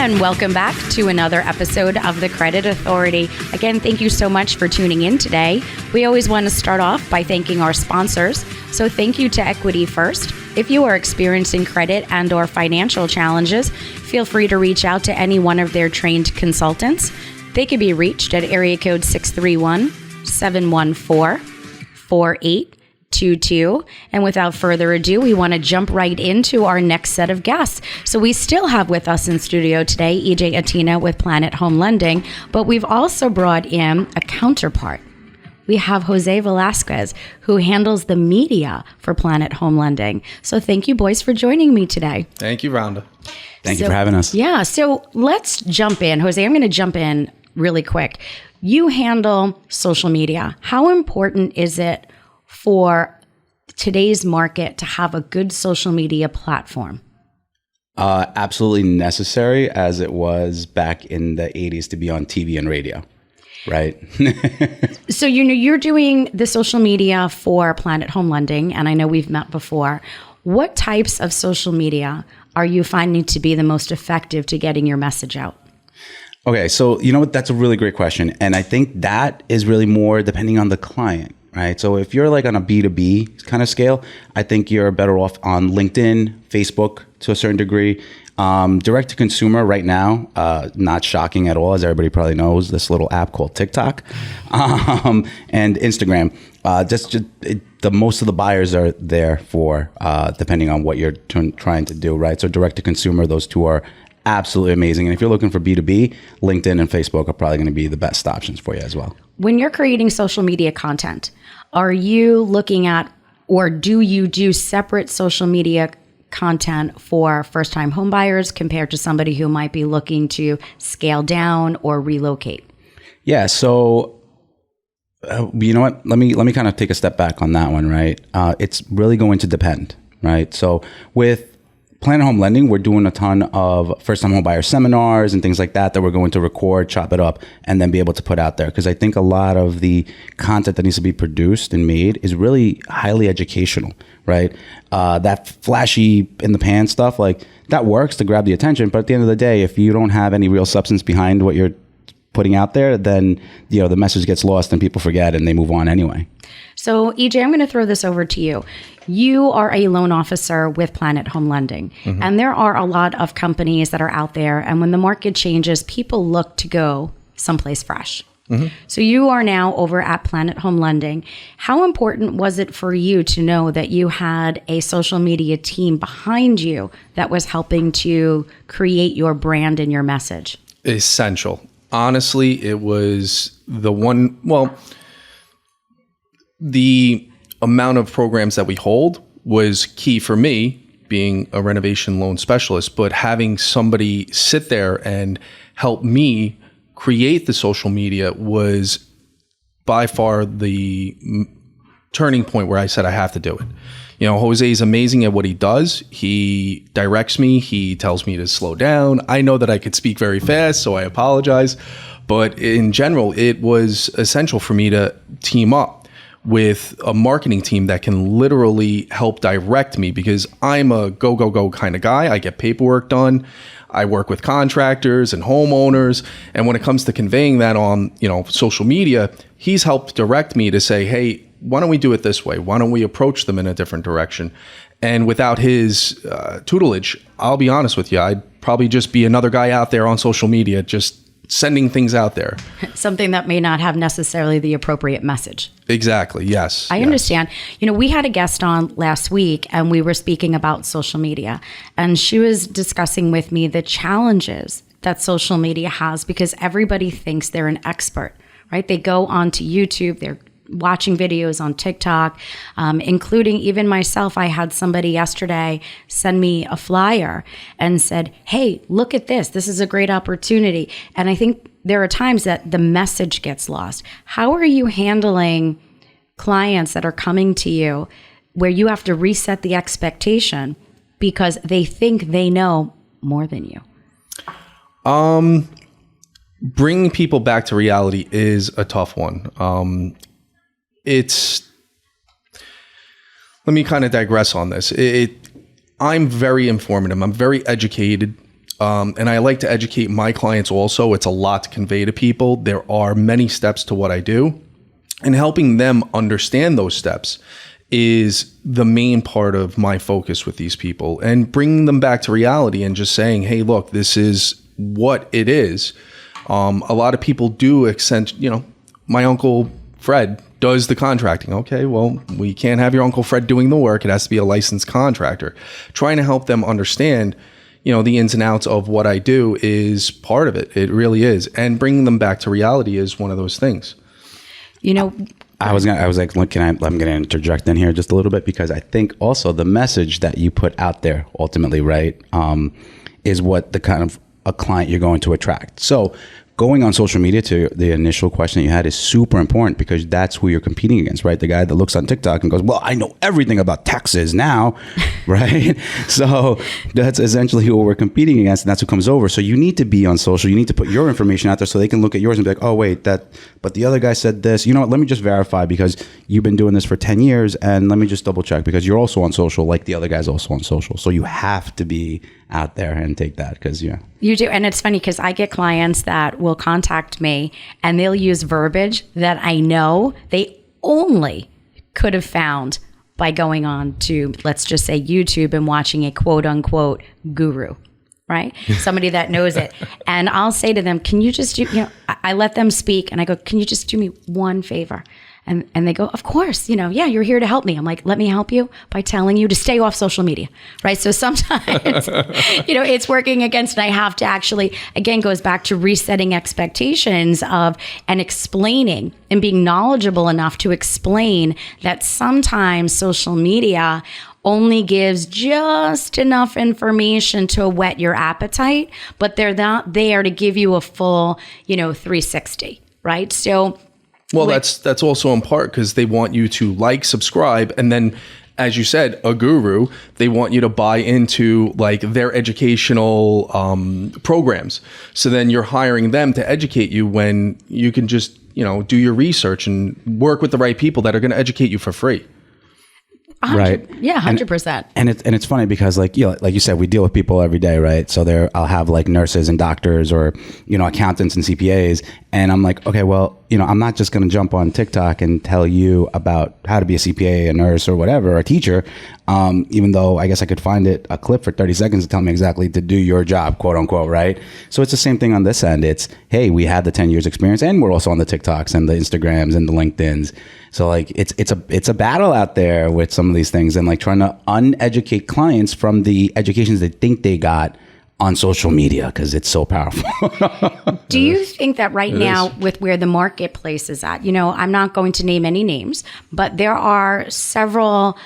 And welcome back to another episode of The Credit Authority. Again, thank you so much for tuning in today. We always want to start off by thanking our sponsors. So thank you to Equity First. If you are experiencing credit and or financial challenges, feel free to reach out to any one of their trained consultants. They can be reached at area code 631-714-4822. And without further ado, we want to jump right into our next set of guests. So we still have with us in studio today, EJ Atina with Planet Home Lending, but we've also brought in a counterpart. We have Jose Velasquez, who handles the media for Planet Home Lending. So thank you, boys, for joining me today. Thank you, Rhonda. Thank you for having us. Yeah, so let's jump in. Jose, I'm going to jump in really quick. You handle social media. How important is it for today's market to have a good social media platform? Absolutely necessary, as it was back in the 80s to be on TV and radio, right? So, you're doing the social media for Planet Home Lending, and I know we've met before. What types of social media are you finding to be the most effective to getting your message out? Okay, so you know what? That's a really great question. And I think that is really more depending on the client, right? So if you're like on a B2B kind of scale, I think you're better off on LinkedIn, Facebook to a certain degree. Direct to consumer right now, not shocking at all, as everybody probably knows, this little app called TikTok, and Instagram. The most of the buyers are there for, depending on what you're trying to do, right? So direct to consumer, those two are absolutely amazing. And if you're looking for B2B, LinkedIn and Facebook are probably going to be the best options for you as well. When you're creating social media content, are you looking at, or do you do separate social media content for first-time home buyers compared to somebody who might be looking to scale down or relocate? Yeah. So, you know what? Let me kind of take a step back on that one, right? It's really going to depend, right? So with Planet Home Lending, we're doing a ton of first-time home buyer seminars and things like that we're going to record, chop it up, and then be able to put out there. Because I think a lot of the content that needs to be produced and made is really highly educational, right? That flashy in the pan stuff, like that works to grab the attention. But at the end of the day, if you don't have any real substance behind what you're putting out there, then the message gets lost and people forget and they move on anyway. So EJ, I'm going to throw this over to you. You are a loan officer with Planet Home Lending, and there are a lot of companies that are out there. And when the market changes, people look to go someplace fresh. So you are now over at Planet Home Lending. How important was it for you to know that you had a social media team behind you that was helping to create your brand and your message? Essential. Honestly, it was the amount of programs that we hold was key for me, being a renovation loan specialist, but having somebody sit there and help me create the social media was by far the turning point where I said I have to do it. Jose is amazing at what he does. He directs me. He tells me to slow down. I know that I could speak very fast, so I apologize. But in general, it was essential for me to team up with a marketing team that can literally help direct me, because I'm a go, go, go kind of guy. I get paperwork done. I work with contractors and homeowners. And when it comes to conveying that on, social media, he's helped direct me to say, hey, why don't we do it this way? Why don't we approach them in a different direction? And without his tutelage, I'll be honest with you, I'd probably just be another guy out there on social media, just sending things out there. Something that may not have necessarily the appropriate message. Exactly. Yes. I understand. We had a guest on last week and we were speaking about social media, and she was discussing with me the challenges that social media has, because everybody thinks they're an expert, right? They go onto YouTube, they're watching videos on TikTok, including even myself. I had somebody yesterday send me a flyer and said, hey, look at this. This is a great opportunity. And I think there are times that the message gets lost. How are you handling clients that are coming to you where you have to reset the expectation because they think they know more than you? Bringing people back to reality is a tough one. Let me kind of digress on this. I'm very informative. I'm very educated. and I like to educate my clients also. It's a lot to convey to people. There are many steps to what I do, and helping them understand those steps is the main part of my focus with these people, and bringing them back to reality and just saying, hey, look, this is what it is. A lot of people do my Uncle Fred does the contracting. Okay, well, we can't have your Uncle Fred doing the work. It has to be a licensed contractor. Trying to help them understand, the ins and outs of what I do is part of it. It really is. And bringing them back to reality is one of those things. I'm going to interject in here just a little bit, because I think also the message that you put out there ultimately, right, is what the kind of a client you're going to attract. So going on social media, to the initial question that you had, is super important, because that's who you're competing against, right? The guy that looks on TikTok and goes, well, I know everything about taxes now, right? So that's essentially who we're competing against, and that's who comes over. So you need to be on social. You need to put your information out there so they can look at yours and be like, oh, wait, but the other guy said this. You know what? Let me just verify, because you've been doing this for 10 years, and let me just double check, because you're also on social like the other guy's also on social. So you have to be out there and take that, because you do. And it's funny, because I get clients that will contact me and they'll use verbiage that I know they only could have found by going on to, let's just say, YouTube and watching a quote unquote guru, right? Somebody that knows it. And I'll say to them, can you just do, I let them speak and I go, can you just do me one favor? And they go, of course, yeah, you're here to help me. I'm like, let me help you by telling you to stay off social media, right? So sometimes, it's working against, and I have to actually, again, goes back to resetting expectations and explaining and being knowledgeable enough to explain that sometimes social media only gives just enough information to whet your appetite, but they're not there to give you a full, 360, right? So, well, that's also in part because they want you to subscribe, and then, as you said, a guru, they want you to buy into their educational programs. So then you're hiring them to educate you when you can just, do your research and work with the right people that are going to educate you for free. Right. Yeah, 100%. And it's funny because like you said, we deal with people every day, right? So I'll have nurses and doctors or, accountants and CPAs. And I'm like, okay, well, I'm not just going to jump on TikTok and tell you about how to be a CPA, a nurse or whatever, or a teacher. Even though I guess I could find a clip for 30 seconds to tell me exactly to do your job, quote unquote, right? So it's the same thing on this end. It's, hey, we had the 10 years experience, and we're also on the TikToks and the Instagrams and the LinkedIns. So it's a battle out there with some of these things, and trying to uneducate clients from the educations they think they got on social media, because it's so powerful. Do you think that right now, with where the marketplace is at, I'm not going to name any names, but there are several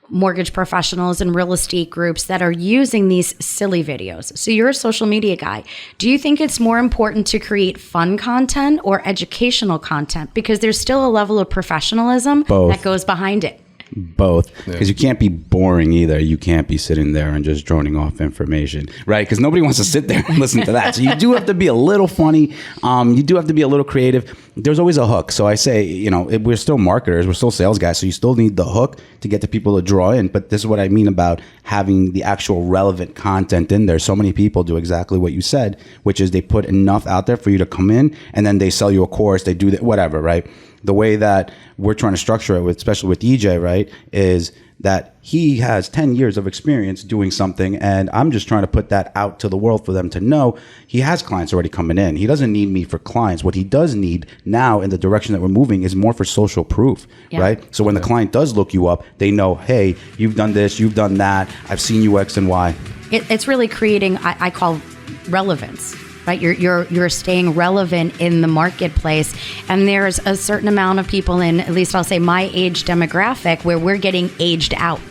mortgage professionals and real estate groups that are using these silly videos. So you're a social media guy. Do you think it's more important to create fun content or educational content? Because there's still a level of professionalism that goes behind it. Both, because you can't be boring either. You can't be sitting there and just droning off information, right? Because nobody wants to sit there and listen to that. So you do have to be a little funny. You do have to be a little creative. There's always a hook. So I say, we're still marketers, we're still sales guys. So you still need the hook to get the people to draw in. But this is what I mean about having the actual relevant content in there. So many people do exactly what you said, which is they put enough out there for you to come in, and then they sell you a course. They do that, whatever, right? The way that we're trying to structure it, especially with EJ, right, is that he has 10 years of experience doing something, and I'm just trying to put that out to the world for them to know he has clients already coming in. He doesn't need me for clients. What he does need now in the direction that we're moving is more for social proof, right? So when the client does look you up, they know, hey, you've done this, you've done that, I've seen you X and Y. It's really creating, I call relevance. Right, you're staying relevant in the marketplace, and there's a certain amount of people in, at least I'll say, my age demographic, where we're getting aged out.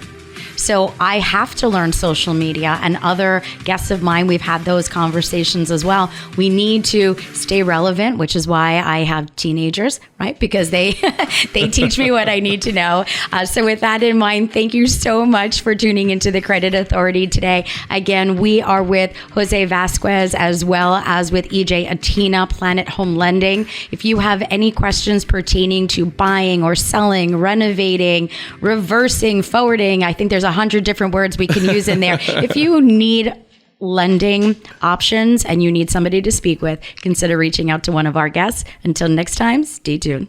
So I have to learn social media, and other guests of mine, we've had those conversations as well. We need to stay relevant, which is why I have teenagers, right? Because they teach me what I need to know. So with that in mind, thank you so much for tuning into the Credit Authority today. Again, we are with Jose Velasquez as well as with EJ Atina, Planet Home Lending. If you have any questions pertaining to buying or selling, renovating, reversing, forwarding, I think there's 100 different words we can use in there. If you need lending options and you need somebody to speak with, consider reaching out to one of our guests. Until next time, stay tuned.